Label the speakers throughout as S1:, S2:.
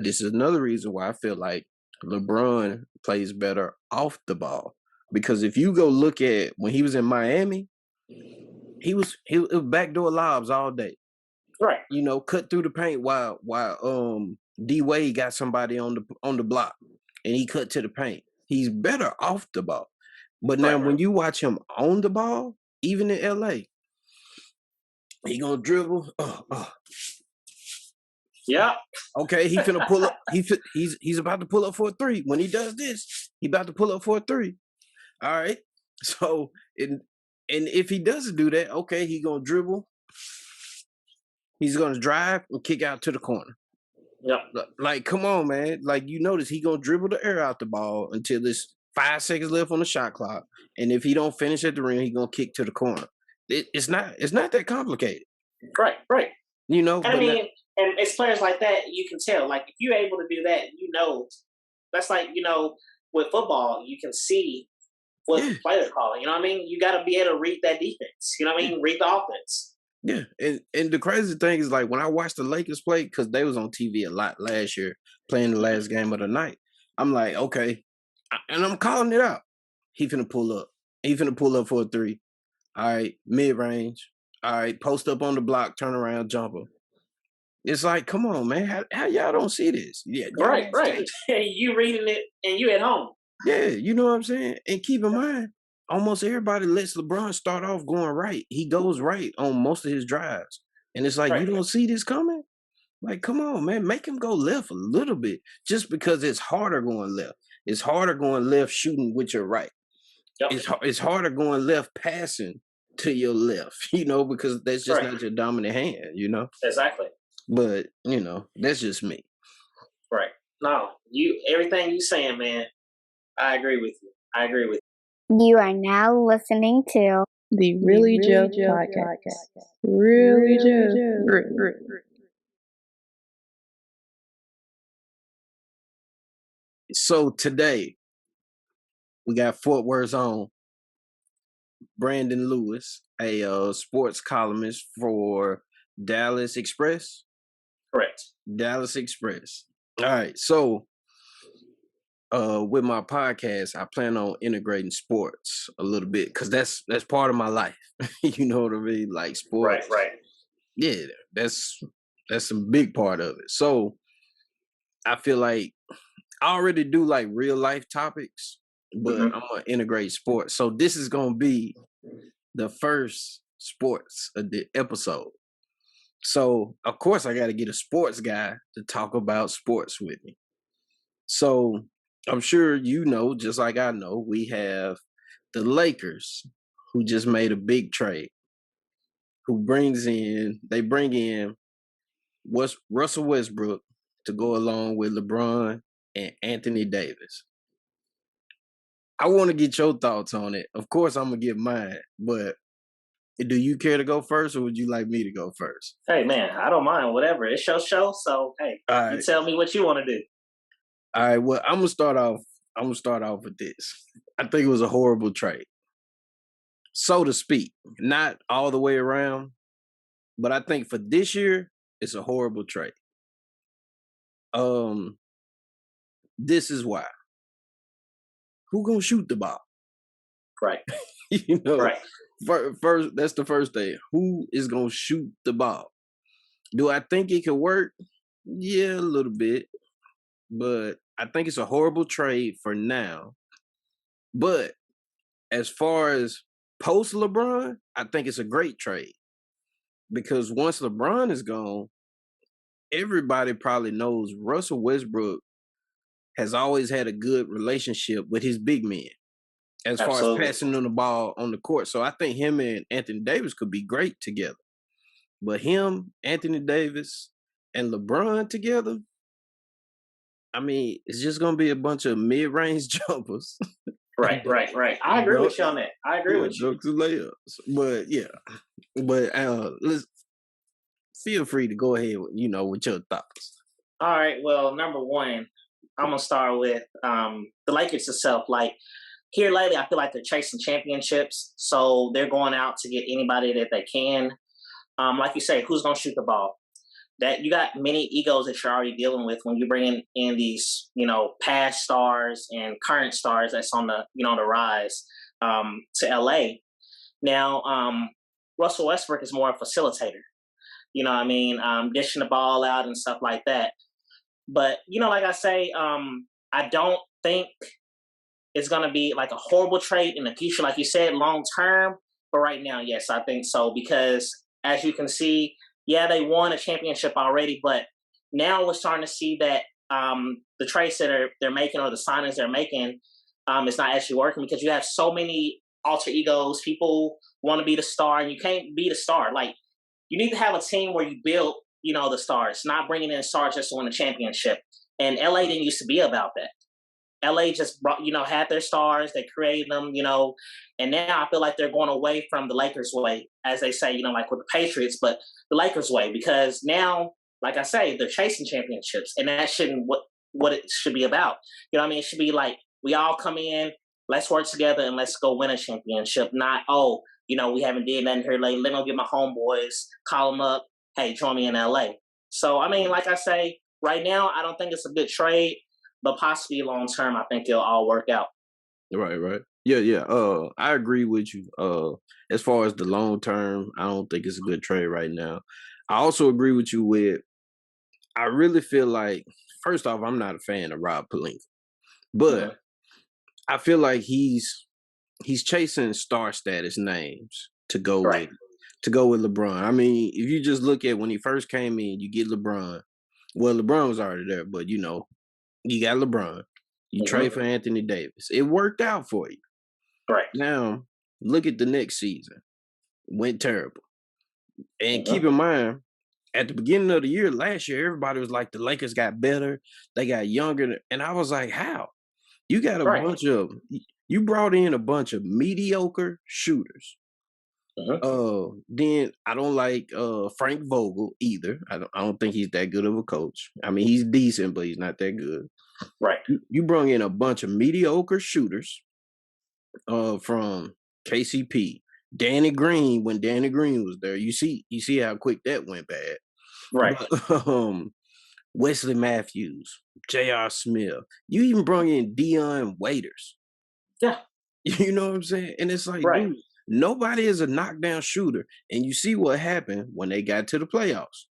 S1: This is another reason why I feel like LeBron plays better off the ball. Because if you go look at when he was in Miami, he was backdoor lobs all day.
S2: Right.
S1: You know, cut through the paint while D Wade got somebody on the block and he cut to the paint. He's better off the ball. But now when you watch him on the ball, even in LA, he gonna dribble.
S2: Yeah.
S1: Okay, he finna pull up. He's about to pull up for a three. When he does this, he about to pull up for a three. All right. So and if he doesn't do that, okay, he gonna dribble. He's gonna drive and kick out to the corner.
S2: Yeah.
S1: Like, come on, man. Like, you notice he gonna dribble the air out the ball until there's 5 seconds left on the shot clock, and if he don't finish at the rim, he gonna kick to the corner. It's not that complicated.
S2: Right.
S1: You know,
S2: and and it's players like that you can tell. Like, if you're able to do that, that's like, with football, you can see what the player's calling. You know what I mean? You got to be able to read that defense. You know what I mean? Read the offense.
S1: Yeah, and the crazy thing is, like, when I watched the Lakers play, because they was on TV a lot last year, playing the last game of the night, I'm like, okay, and I'm calling it out. He finna pull up. He finna pull up for a three. All right, mid-range. All right, post up on the block, turn around, jumper. It's like, come on, man. How y'all don't see this? Yeah,
S2: right. You reading it and you at home.
S1: Yeah, you know what I'm saying? And keep in mind, almost everybody lets LeBron start off going right. He goes right on most of his drives. And it's like, you don't see this coming? Like, come on, man. Make him go left a little bit just because it's harder going left. It's harder going left shooting with your right. Yep. It's harder going left passing to your left, because that's just not your dominant hand,
S2: Exactly.
S1: But, that's just me.
S2: Right. No, everything you saying, man, I agree with you.
S3: You are now listening to
S4: the Reallyjeffpodcast. Reallyjeff.
S1: So today, we got Fort Worth's own Brandon Lewis, a sports columnist for Dallas Express.
S2: Correct.
S1: Dallas Express. All right. So with my podcast, I plan on integrating sports a little bit because that's part of my life. You know what I mean? Like sports.
S2: Right.
S1: Yeah, that's a big part of it. So I feel like I already do like real life topics, but I'm gonna integrate sports. So this is gonna be the first sports episode. So of course I got to get a sports guy to talk about sports with me. So I'm sure just like I know, we have the Lakers who just made a big trade. They bring in Russell Westbrook to go along with LeBron and Anthony Davis. I want to get your thoughts on it. Of course, I'm going to give mine, but do you care to go first or would you like me to go first?
S2: Hey, man, I don't mind. Whatever. It's your show, so, hey, you tell me what you want to do.
S1: All right, well, I'm going to start off with this. I think it was a horrible trade, so to speak. Not all the way around, but I think for this year, it's a horrible trade. This is why. Who gonna shoot the ball?
S2: Right.
S1: Right. First, that's the first thing. Who is gonna shoot the ball? Do I think it could work? Yeah, a little bit. But I think it's a horrible trade for now. But as far as post LeBron, I think it's a great trade. Because once LeBron is gone, everybody probably knows Russell Westbrook has always had a good relationship with his big men as far as passing on the ball on the court. So I think him and Anthony Davis could be great together. But him, Anthony Davis, and LeBron together, I mean, it's just going to be a bunch of mid-range jumpers.
S2: Right. I agree with you on that. I agree with you.
S1: Dunks and layups. But, yeah. But let's feel free to go ahead with your thoughts.
S2: All right. Well, number one, I'm going to start with the Lakers itself. Like, here lately, I feel like they're chasing championships. So they're going out to get anybody that they can. Like you say, who's going to shoot the ball? that you got many egos that you're already dealing with when you bring in these, past stars and current stars that's on the, the rise to LA. Now, Russell Westbrook is more a facilitator. You know what I mean? Dishing the ball out and stuff like that. But, like I say, I don't think it's going to be like a horrible trade in the future, like you said, long term. But right now, yes, I think so. Because as you can see, yeah, they won a championship already. But now we're starting to see that the trades that they're making or the signings they're making is not actually working, because you have so many alter egos. People want to be the star, and you can't be the star. Like, you need to have a team where you build, the stars, not bringing in stars just to win a championship. And LA didn't used to be about that. LA just brought, had their stars, they created them, and now I feel like they're going away from the Lakers way, as they say, like with the Patriots, but the Lakers way, because now, like I say, they're chasing championships, and that shouldn't what it should be about. You know what I mean? It should be like, we all come in, let's work together, and let's go win a championship, not, we haven't did nothing here lately, let me go get my homeboys, call them up, hey, join me in LA. So, I mean, like I say, right now, I don't think it's a good trade, but possibly long term, I think it'll all work out.
S1: Right. Yeah. I agree with you. As far as the long term, I don't think it's a good trade right now. I also agree with you with, I really feel like, first off, I'm not a fan of Rob Pelinka, but I feel like he's chasing star status names to go with LeBron. I mean, if you just look at when he first came in, you get LeBron. Well, LeBron was already there, but you got LeBron. You trade for Anthony Davis. It worked out for you.
S2: Right.
S1: Now, look at the next season. Went terrible. And keep in mind, at the beginning of the year, last year, everybody was like, the Lakers got better. They got younger. And I was like, how? You got you brought in a bunch of mediocre shooters. Then I don't like Frank Vogel either. I don't think he's that good of a coach. I mean, he's decent, but he's not that good.
S2: Right.
S1: You brought in a bunch of mediocre shooters from KCP. Danny Green, when Danny Green was there, you see how quick that went bad.
S2: Right.
S1: But, Wesley Matthews, J.R. Smith. You even brought in Dion Waiters.
S2: Yeah.
S1: You know what I'm saying? And it's like, dude, nobody is a knockdown shooter. And you see what happened when they got to the playoffs.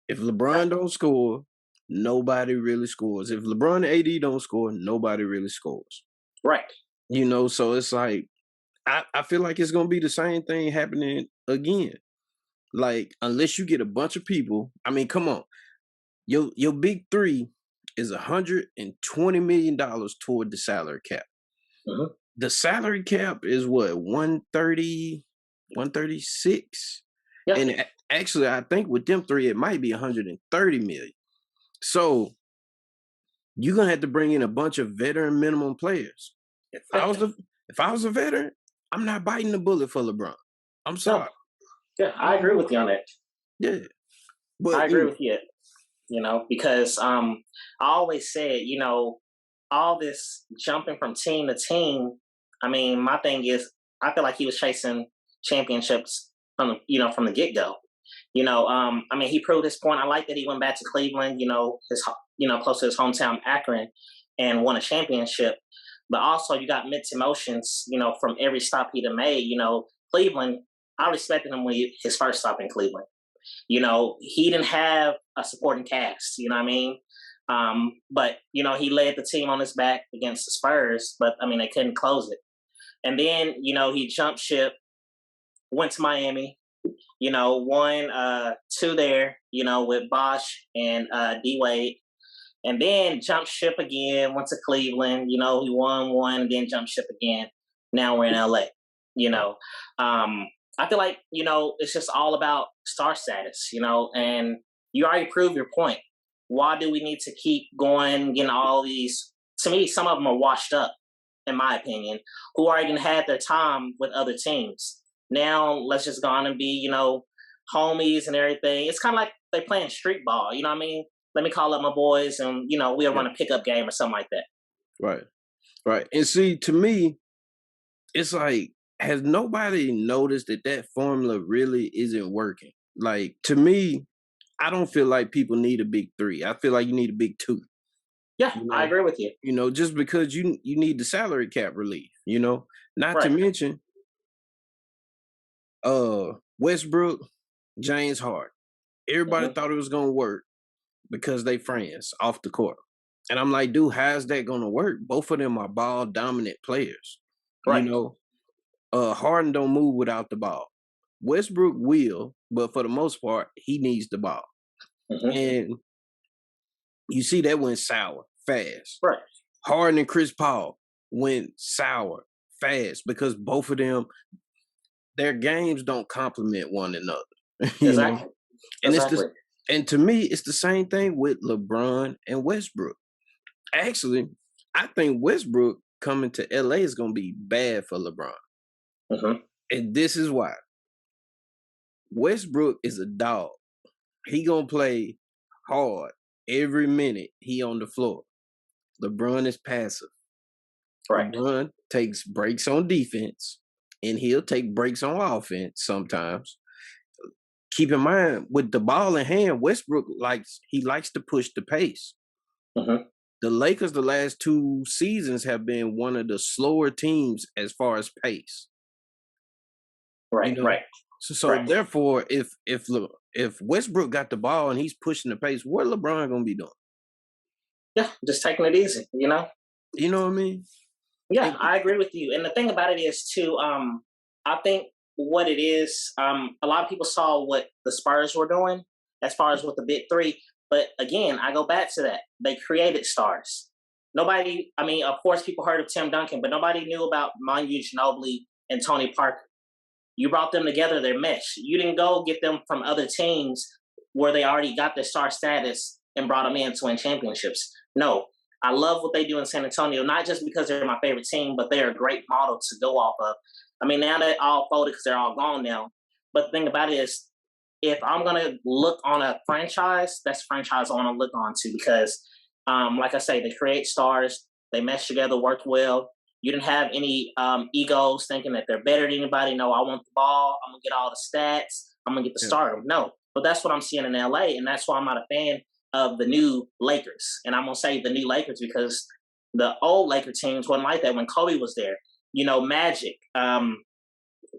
S1: If LeBron don't score, nobody really scores. If LeBron and AD don't score, nobody really scores.
S2: Right.
S1: So it's like, I feel like it's going to be the same thing happening again. Like, unless you get a bunch of people, I mean, come on. Your big three is $120 million toward the salary cap. The salary cap is what, 130, 136? Yeah. And actually, I think with them three, it might be 130 million. So you're gonna have to bring in a bunch of veteran minimum players. If I was a veteran, I'm not biting the bullet for LeBron. I'm sorry.
S2: Yeah, I agree with you on that.
S1: Yeah, but
S2: I agree with you. Because I always said, all this jumping from team to team. I mean, my thing is, I feel like he was chasing championships from the get go. I mean, he proved his point. I like that he went back to Cleveland. Close to his hometown, Akron, and won a championship. But also, you got mixed emotions. From every stop he'd have made. Cleveland. I respected him when his first stop in Cleveland. He didn't have a supporting cast. You know what I mean? But he led the team on his back against the Spurs. But I mean, they couldn't close it. And then he jumped ship, went to Miami. Won 2 there. With Bosh and D Wade. And then jumped ship again. Went to Cleveland. He won 1, and then jumped ship again. Now we're in LA. I feel like, it's just all about star status, and you already proved your point. Why do we need to keep going, getting all these? To me, some of them are washed up, in my opinion, who already had their time with other teams. Now, let's just go on and be, homies and everything. It's kind of like they playing street ball, you know what I mean? Let me call up my boys and, we'll run a pickup game or something like that.
S1: Right. And see, to me, it's like, has nobody noticed that formula really isn't working? Like, to me, I don't feel like people need a big 3. I feel like you need a big 2.
S2: Yeah, I agree with you.
S1: Just because you need the salary cap relief, not to
S2: Right.
S1: mention Westbrook, James Harden. Everybody thought it was gonna work because they friends off the court. And I'm like, dude, how's that gonna work? Both of them are ball dominant players.
S2: Right.
S1: Harden don't move without the ball. Westbrook will, but for the most part, he needs the ball. And you see that went sour fast.
S2: Right.
S1: Harden and Chris Paul went sour fast because both of them, their games don't complement one another.
S2: Exactly.
S1: And and to me, it's the same thing with LeBron and Westbrook. Actually, I think Westbrook coming to LA is gonna be bad for LeBron. And this is why. Westbrook is a dog. He gonna play hard every minute he on the floor. LeBron is passive.
S2: Right.
S1: LeBron takes breaks on defense, and he'll take breaks on offense sometimes. Keep in mind, with the ball in hand, Westbrook likes to push the pace. The Lakers, the last 2 seasons, have been one of the slower teams as far as pace.
S2: Right. Right.
S1: So therefore, if Westbrook got the ball and he's pushing the pace, what LeBron gonna be doing?
S2: Yeah, just taking it easy.
S1: You know what I mean?
S2: Yeah, I agree with you. And the thing about it is too, I think what it is, a lot of people saw what the Spurs were doing as far as with the big 3. But again, I go back to that. They created stars. Nobody, I mean, of course, people heard of Tim Duncan, but nobody knew about Manu Ginobili and Tony Parker. You brought them together, their mesh. You didn't go get them from other teams where they already got their star status and brought them in to win championships. No, I love what they do in San Antonio, not just because they're my favorite team, but they're a great model to go off of. I mean, now they're all folded because they're all gone now. But the thing about it is, if I'm going to look on a franchise, that's a franchise I want to look on to because, like I say, they create stars, they mesh together, work well. You didn't have any egos thinking that they're better than anybody. No, I want the ball. I'm going to get all the stats. I'm going to get the stardom. No, but that's what I'm seeing in LA, and that's why I'm not a fan of the new Lakers. And I'm going to say the new Lakers because the old Laker teams wasn't like that when Kobe was there. Magic.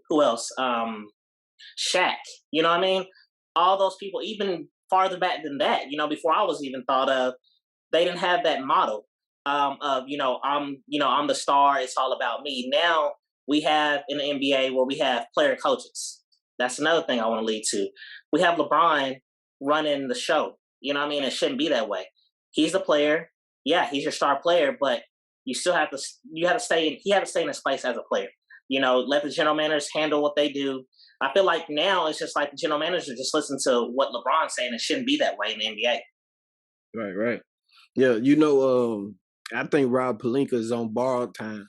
S2: Who else? Shaq. You know what I mean? All those people, even farther back than that, before I was even thought of, they didn't have that model of, I'm the star. It's all about me. Now we have in the NBA where we have player coaches. That's another thing I want to lead to. We have LeBron running the show. You know what I mean? It shouldn't be that way. He's the player. Yeah, he's your star player, but you still have to. He had to stay in his place as a player. Let the general managers handle what they do. I feel like now it's just like the general manager just listen to what LeBron's saying. It shouldn't be that way in the NBA.
S1: Right. Yeah, I think Rob Pelinka is on borrowed time.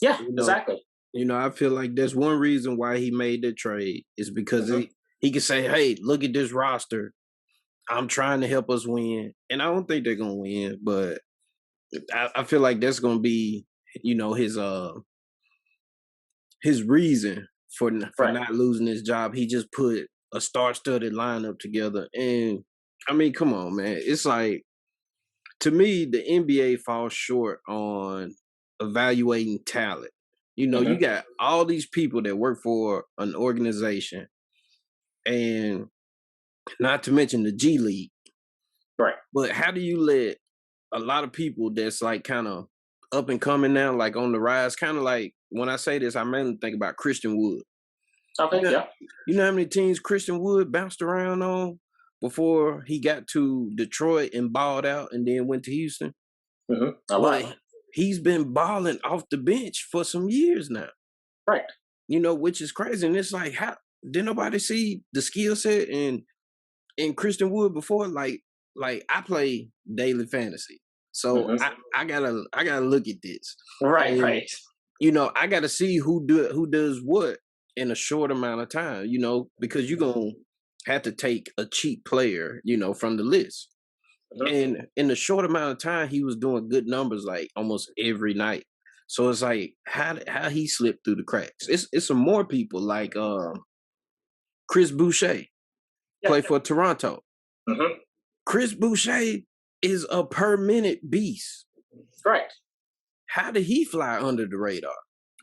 S2: Yeah, exactly.
S1: I feel like that's one reason why he made the trade is because he can say, hey, look at this roster. I'm trying to help us win. And I don't think they're going to win, but I feel like that's going to be, his reason for not losing his job. He just put a star-studded lineup together. And, I mean, come on, man. It's like, to me, the NBA falls short on evaluating talent. You got all these people that work for an organization, and not to mention the G League.
S2: Right.
S1: But how do you let a lot of people that's like kind of up and coming now, like on the rise, kind of like when I say this, I mainly think about Christian Wood.
S2: Okay, yeah.
S1: You know how many teams Christian Wood bounced around on before he got to Detroit and balled out and then went to Houston? But he's been balling off the bench for some years now.
S2: Right.
S1: Which is crazy. And it's like, how did nobody see the skill set in Christian Wood before? Like I play daily fantasy. So I gotta look at this.
S2: Right,
S1: and,
S2: right.
S1: I gotta see who does what in a short amount of time, because you're gonna have to take a cheap player, from the list. And in a short amount of time, he was doing good numbers like almost every night. So it's like how he slipped through the cracks. It's some more people like Chris Boucher, play for Toronto.
S2: Mm-hmm.
S1: Chris Boucher is a per minute beast.
S2: Correct.
S1: How did he fly under the radar?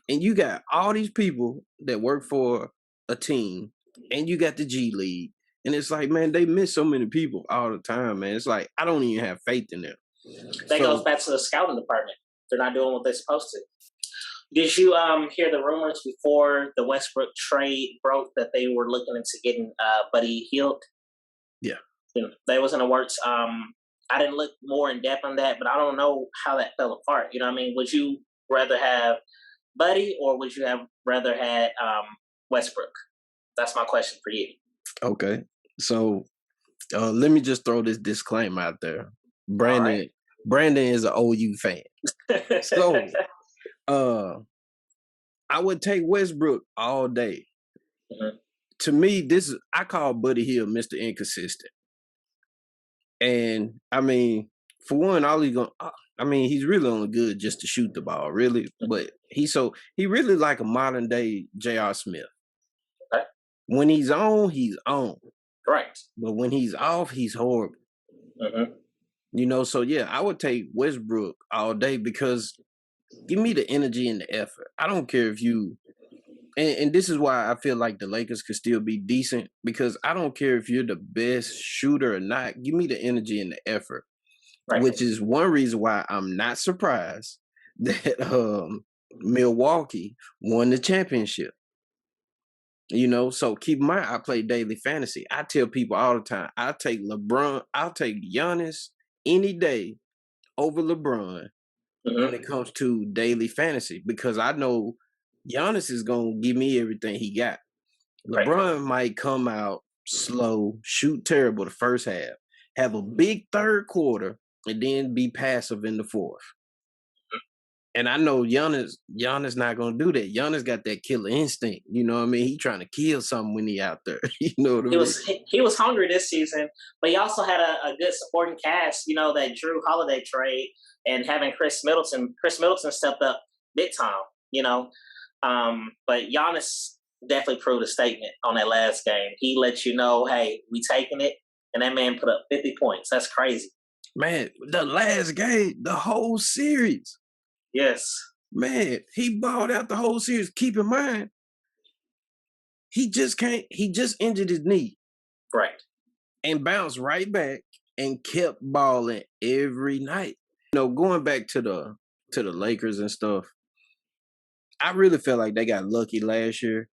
S1: And you got all these people that work for a team, and you got the G League. And it's like, man, they miss so many people all the time, man. It's like, I don't even have faith in them.
S2: That goes back to the scouting department. They're not doing what they're supposed to. Did you hear the rumors before the Westbrook trade broke that they were looking into getting Buddy Hield?
S1: Yeah.
S2: That was in the works. I didn't look more in depth on that, but I don't know how that fell apart. You know what I mean? Would you rather have Buddy or would you have rather had Westbrook? That's my question for you.
S1: Okay. So let me just throw this disclaimer out there. Brandon is an OU fan. So I would take Westbrook all day. Mm-hmm. To me, I call Buddy Hield Mr. Inconsistent. And I mean, for one, he's really only good just to shoot the ball, really. But he really like a modern day J.R. Smith.
S2: Okay.
S1: When he's on, he's on.
S2: Right.
S1: But when he's off, he's horrible. Mm-hmm. You know, so yeah, I would take Westbrook all day because give me the energy and the effort. I don't care if you and this is why I feel like the Lakers could still be decent because I don't care if you're the best shooter or not. Give me the energy and the effort, right. Which is one reason why I'm not surprised that Milwaukee won the championship. You know, so keep in mind, I play daily fantasy. I tell people all the time, I'll take Giannis any day over LeBron when it comes to daily fantasy because I know Giannis is going to give me everything he got. LeBron might come out slow, shoot terrible the first half, have a big third quarter, and then be passive in the fourth. And I know Giannis not going to do that. Giannis got that killer instinct. You know what I mean? He trying to kill something when he out there. You know what I mean?
S2: He was hungry this season, but he also had a good supporting cast, you know, that Drew Holiday trade and having Chris Middleton. Chris Middleton stepped up big time, you know. But Giannis definitely proved a statement on that last game. He let you know, hey, we taking it. And that man put up 50 points. That's crazy.
S1: Man, the last game, the whole series.
S2: Yes.
S1: Man, he balled out the whole series. Keep in mind, he just injured his knee.
S2: Right.
S1: And bounced right back and kept balling every night. You know, going back to the Lakers and stuff, I really felt like they got lucky last year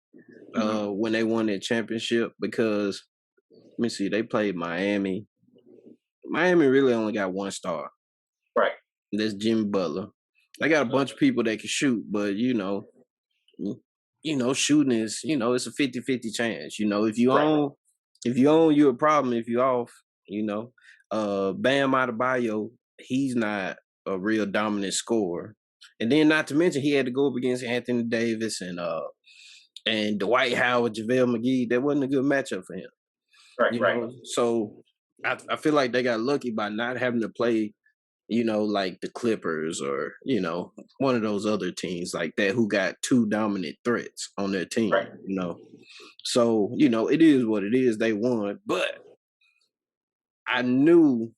S1: when they won their championship because, let me see, they played Miami. Miami really only got one star.
S2: Right.
S1: That's Jimmy Butler. They got a bunch of people that can shoot, but, you know, shooting is, it's a 50-50 chance. You know, if you own, you're a problem. If you off, Bam Adebayo, he's not a real dominant scorer. And then not to mention he had to go up against Anthony Davis and Dwight Howard, JaVale McGee. That wasn't a good matchup for him.
S2: Right,
S1: know? So I feel like they got lucky by not having to play, like the Clippers or, one of those other teams like that who got two dominant threats on their team, So, it is what it is. They won. But I knew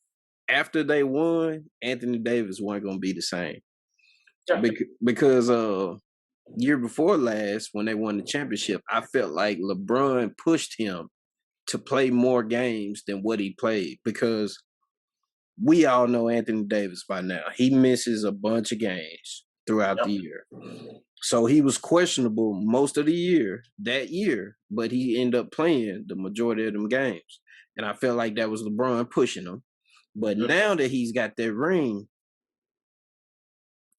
S1: after they won, Anthony Davis wasn't going to be the same. Yeah. Because year before last, when they won the championship, I felt like LeBron pushed him to play more games than what he played because we all know Anthony Davis by now. He misses a bunch of games throughout the year. So he was questionable most of the year, but he ended up playing the majority of them games. And I felt like that was LeBron pushing him. But now that he's got that ring,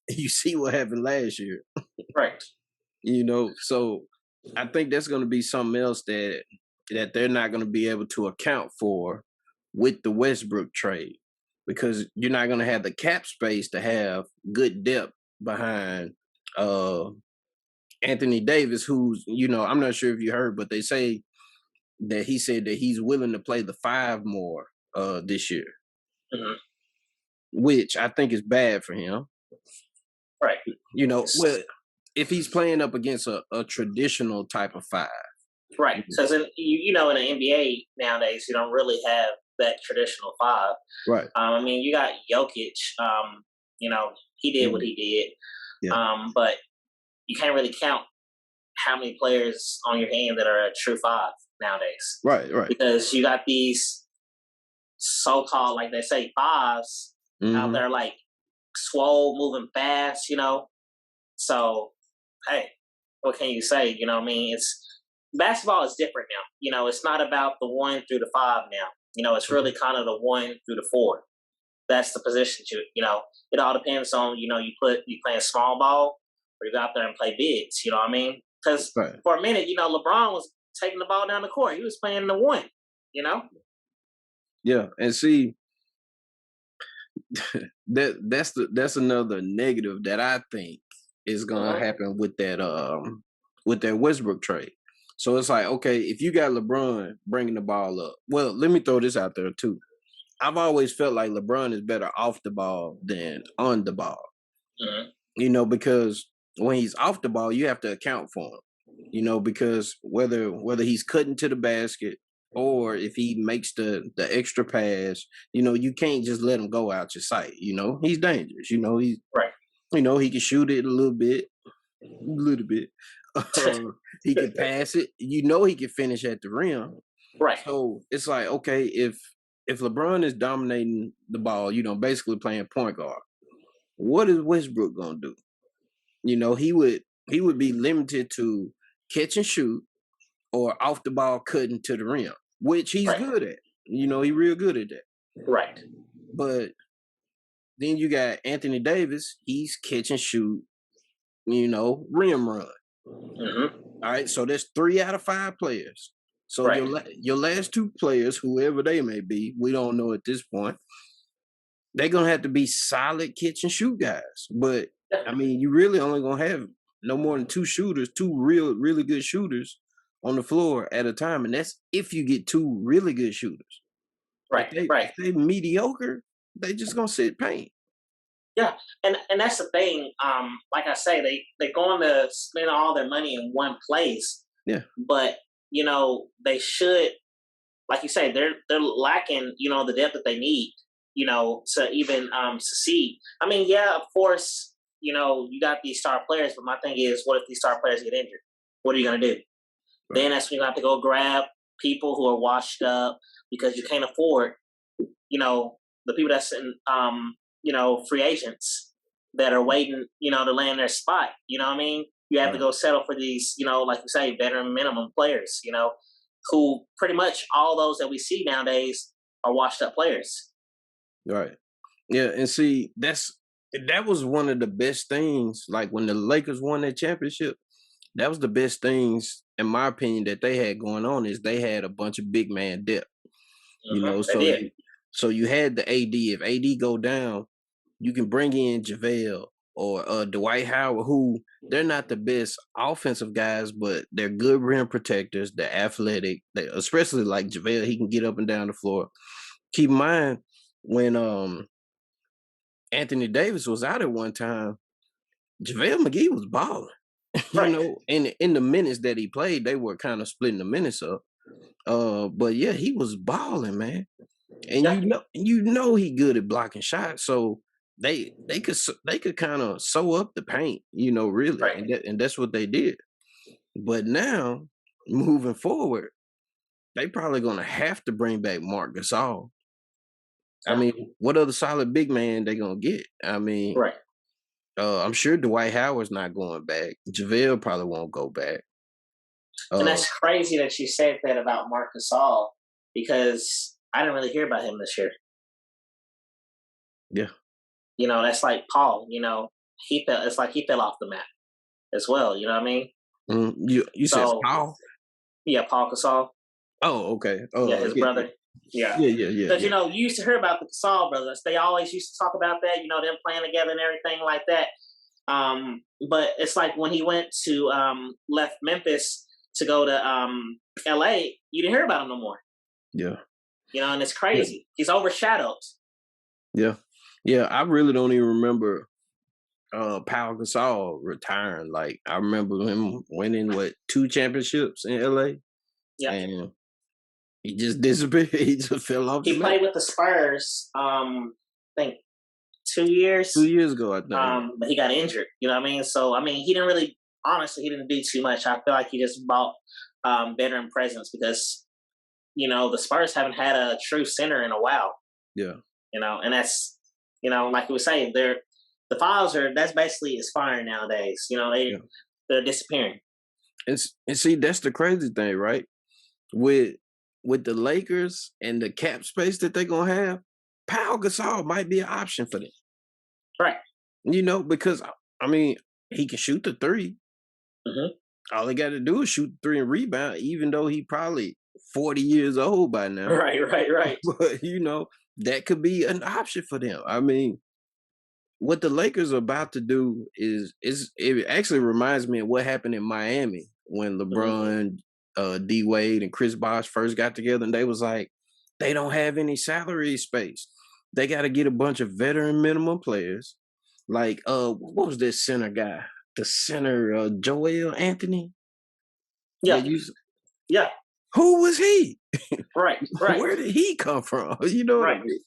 S1: you see what happened last year.
S2: Right.
S1: So I think that's going to be something else that they're not going to be able to account for with the Westbrook trade because you're not going to have the cap space to have good depth behind Anthony Davis, who's, I'm not sure if you heard, but they say that he said that he's willing to play the 5 more this year, which I think is bad for him.
S2: Right.
S1: Well, if he's playing up against a traditional type of 5.
S2: Right. Because, in the NBA nowadays, you don't really have that traditional five.
S1: Right.
S2: I mean, you got Jokic. You know, he did what he did.
S1: Yeah.
S2: But you can't really count how many players on your hand that are a true five nowadays.
S1: Right. Right.
S2: Because you got these so-called, like they say, fives out there, like swole, moving fast. You know, so hey, what can you say? You know what I mean? Basketball is different now. You know, it's not about the 1 through the 5 now. You know, it's really kind of the 1 through the 4. That's the position you know, it all depends on, you playing small ball or you go out there and play bigs, you know what I mean? Because for a minute, you know, LeBron was taking the ball down the court. He was playing the 1, you know?
S1: Yeah. And see, that's another negative that I think is gonna happen with that Westbrook trade. So it's like, okay, if you got LeBron bringing the ball up, well, let me throw this out there too. I've always felt like LeBron is better off the ball than on the ball. You know, because when he's off the ball, you have to account for him. You know, because whether he's cutting to the basket or if he makes the extra pass, you know, you can't just let him go out your sight. You know, he's dangerous. You know, he's
S2: right.
S1: You know, he can shoot it a little bit. He can pass it. You know, he can finish at the rim.
S2: Right.
S1: So it's like, okay, if LeBron is dominating the ball, you know, basically playing point guard, what is Westbrook gonna do? You know, he would be limited to catch and shoot or off the ball cutting to the rim, which he's good at. You know, he's real good at that.
S2: Right.
S1: But then you got Anthony Davis. He's catch and shoot, you know, rim run. All right, so that's 3 out of 5 players. So your last 2 players, whoever they may be, we don't know at this point. They're gonna have to be solid catch and shoot guys. But I mean, you really only gonna have no more than 2 shooters, 2 really good shooters on the floor at a time, and that's if you get 2 really good shooters.
S2: Right.
S1: If they mediocre, they just gonna sit paint.
S2: Yeah, and that's the thing. Like I say, they're going to spend all their money in one place.
S1: Yeah.
S2: But you know, they should, like you say, they're lacking, you know, the depth that they need, you know, to even succeed. I mean, yeah, of course, you know, you got these star players, but my thing is, what if these star players get injured? What are you gonna do? Right. Then that's when you have to go grab people who are washed up because you can't afford, you know, the people that's in you know, free agents that are waiting, you know, to land their spot. You know what I mean? You have to go settle for these, you know, like you say, veteran minimum players, you know, who pretty much all those that we see nowadays are washed up players.
S1: Right. Yeah, and see, that was one of the best things. Like when the Lakers won that championship, that was the best things, in my opinion, that they had going on is they had a bunch of big man depth. You know, so you had the AD. If AD go down, you can bring in JaVale or Dwight Howard, who they're not the best offensive guys, but they're good rim protectors. They're athletic. Especially like JaVale, he can get up and down the floor. Keep in mind when Anthony Davis was out at one time, JaVale McGee was balling. You know, in the minutes that he played, they were kind of splitting the minutes up. But yeah, he was balling, man. And you know he good at blocking shots, so they could kind of sew up the paint, you know, really, and that's what they did. But now, moving forward, they probably gonna have to bring back Marc Gasol. I mean, what other solid big man they gonna get? I mean, I'm sure Dwight Howard's not going back. JaVale probably won't go back.
S2: And that's crazy that you said that about Marc Gasol because I didn't really hear about him this year.
S1: Yeah.
S2: You know, that's like Paul, you know, it's like he fell off the map as well, you know what I mean?
S1: You said Paul?
S2: Yeah, Paul Gasol.
S1: Oh, okay.
S2: Yeah, his brother. Yeah. Because, you know, you used to hear about the Gasol brothers. They always used to talk about that, you know, them playing together and everything like that. But it's like when he went to left Memphis to go to LA, you didn't hear about him no more.
S1: Yeah.
S2: You know, and it's crazy. He's overshadowed.
S1: Yeah. Yeah, I really don't even remember Pau Gasol retiring. Like I remember him winning 2 championships in LA.
S2: Yeah.
S1: And He just disappeared. He just fell off the
S2: He
S1: map.
S2: played with the Spurs, I think 2 years.
S1: 2 years ago, I think.
S2: But he got injured. You know what I mean? So I mean, he didn't really, honestly, he didn't do too much. I feel like he just bought veteran presence because the Spurs haven't had a true center in a while.
S1: Yeah.
S2: And that's like we were saying, the files that's basically expiring nowadays. They're disappearing.
S1: And see, that's the crazy thing, right? With the Lakers and the cap space that they're gonna have, Pau Gasol might be an option for them.
S2: Right.
S1: Because I mean, he can shoot the three.
S2: Mm-hmm.
S1: All he got to do is shoot the three and rebound, even though he probably 40 years old by now.
S2: Right.
S1: But that could be an option for them. I mean, what the Lakers are about to do it actually reminds me of what happened in Miami when LeBron, D Wade, and Chris Bosh first got together, and they was like, they don't have any salary space. They got to get a bunch of veteran minimum players. Like, what was this center guy? The center, Joel Anthony.
S2: Yeah. Yeah.
S1: Who was he?
S2: Right.
S1: Where did he come from? You know what I mean?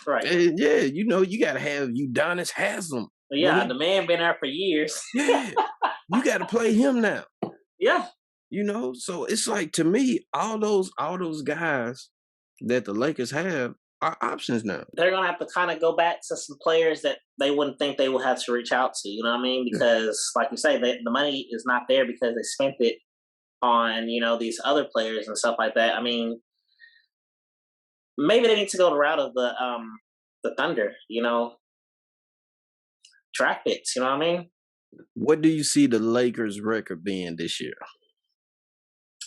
S2: Right.
S1: And yeah, you got to have Udonis Haslem.
S2: Yeah, the man been there for years.
S1: Yeah, you got to play him now.
S2: Yeah.
S1: So it's like, to me, all those guys that the Lakers have are options now.
S2: They're gonna have to kind of go back to some players that they wouldn't think they would have to reach out to. You know what I mean? Because, like you say, the money is not there because they spent it on these other players and stuff like that. I mean, maybe they need to go the route of the Thunder. Draft picks. You know what I mean?
S1: What do you see the Lakers' record being this year?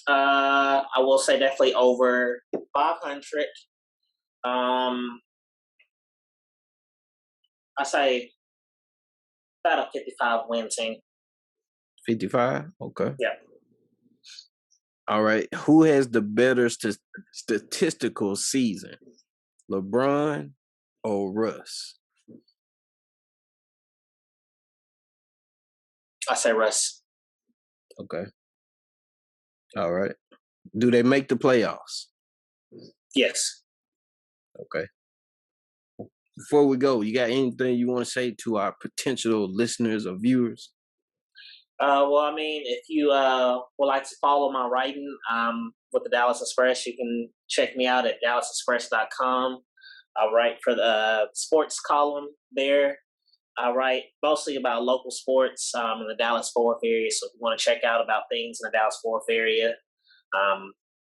S2: I will say definitely over 500. I say about a 55 win team.
S1: 55? Okay.
S2: Yeah.
S1: All right. Who has the better statistical season? LeBron or Russ?
S2: I say Russ.
S1: Okay. All right. Do they make the playoffs?
S2: Yes.
S1: Okay. Before we go, you got anything you want to say to our potential listeners or viewers?
S2: Well, I mean, if you would like to follow my writing with the Dallas Express, you can check me out at DallasExpress.com. I write for the sports column there. I write mostly about local sports in the Dallas-Fort Worth area. So if you want to check out about things in the Dallas-Fort Worth area,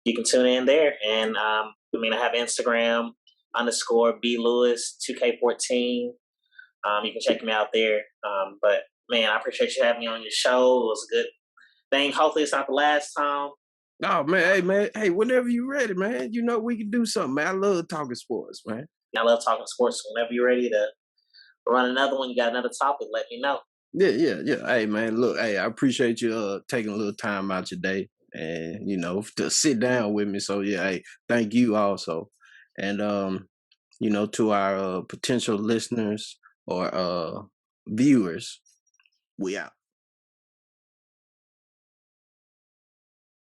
S2: you can tune in there. And I have Instagram _BLewis2K14. You can check me out there. But man, I appreciate you having me on your show. It was a good thing. Hopefully it's not the last time.
S1: Oh, man. Hey, whenever you're ready, man, we can do something, man. I love talking sports, man.
S2: I love talking sports. Whenever you're ready to run another one, you got another topic, let me know.
S1: Yeah. Hey, man, look, I appreciate you taking a little time out your day and, to sit down with me. So, yeah, hey, thank you also. And, to our potential listeners or viewers, we out.